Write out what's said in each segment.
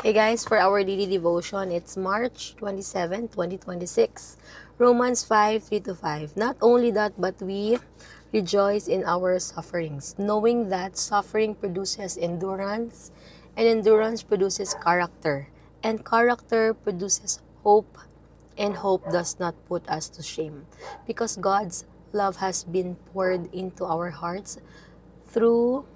Hey guys, for our daily devotion, it's March 27, 2026. Romans 5, 3-5. Not only that, but we rejoice in our sufferings, knowing that suffering produces endurance, and endurance produces character, and character produces hope, and hope does not put us to shame, because God's love has been poured into our hearts through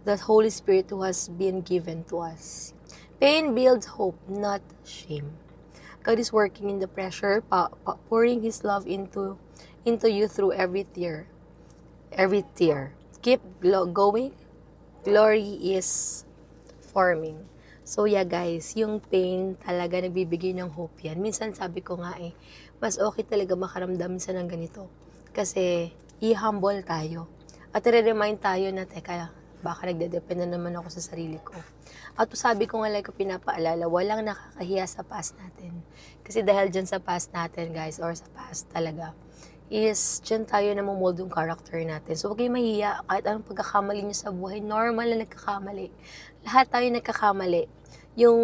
the Holy Spirit who has been given to us. Pain builds hope, not shame. God is working in the pressure, pouring His love into you through every tear. Every tear. Keep going. Glory is forming. So yeah guys, yung pain talaga nagbibigay ng hope yan. Minsan sabi ko nga mas okay talaga makaramdam sa ng ganito. Kasi i-humble tayo. At i-remind tayo na, teka, baka nagdedepend na naman ako sa sarili ko. At sabi ko nga, like ko pinapaalala, walang nakakahiya sa past natin. Kasi dahil dyan sa past natin, guys, or sa past talaga, is dyan tayo namomold yung character natin. So, huwag kayong mahiya. Kahit anong pagkakamali nyo sa buhay, normal na nagkakamali. Lahat tayo nagkakamali. Yung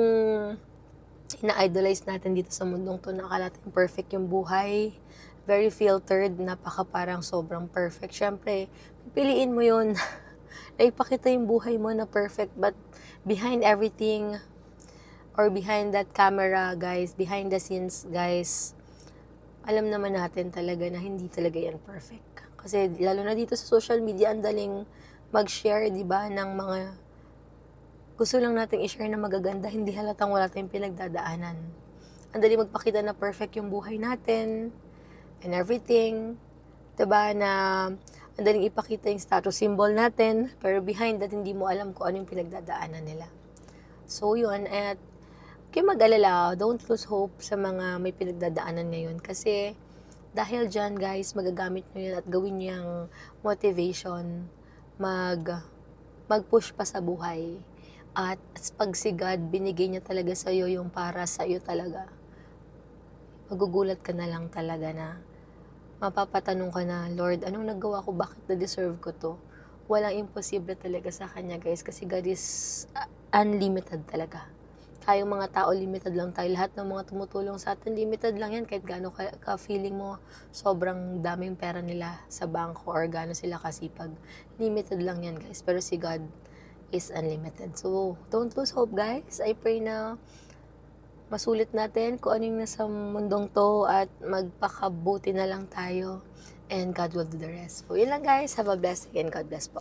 ina-idolize natin dito sa mundong to, nakakala natin perfect yung buhay, very filtered, napaka parang sobrang perfect. Siyempre, piliin mo yun na ipakita yung buhay mo na perfect, but behind everything, or behind that camera, guys, behind the scenes, guys, alam naman natin talaga na hindi talaga yan perfect. Kasi lalo na dito sa social media, ang daling mag-share, di ba, ng mga gusto lang nating i-share na magaganda, hindi halatang wala tayong pinagdadaanan. Ang daling magpakita na perfect yung buhay natin, and everything, diba, na ang daling ipakita yung status symbol natin, pero behind that, hindi mo alam kung ano yung pinagdadaanan nila. So yun, at kayo mag-alala, don't lose hope sa mga may pinagdadaanan ngayon. Kasi dahil dyan guys, magagamit nyo yun at gawin nyo yung motivation, mag-push pa sa buhay. At pag si God, binigay niya talaga sa'yo yung para sa'yo talaga. Magugulat ka na lang talaga na mapapatanong ka na, Lord, anong nagawa ko? Bakit na-deserve ko to? Walang imposible talaga sa Kanya, guys. Kasi God is unlimited talaga. Tayong mga tao, limited lang tayo. Lahat ng mga tumutulong sa atin, limited lang yan. Kahit gaano ka-feeling mo, sobrang daming pera nila sa bangko or gaano sila kasipag. Limited lang yan, guys. Pero si God is unlimited. So, don't lose hope, guys. I pray na masulit natin kung ano yung nasa mundong to at magpakabuti na lang tayo, and God will do the rest. So, yun lang guys. Have a blessed day and God bless po.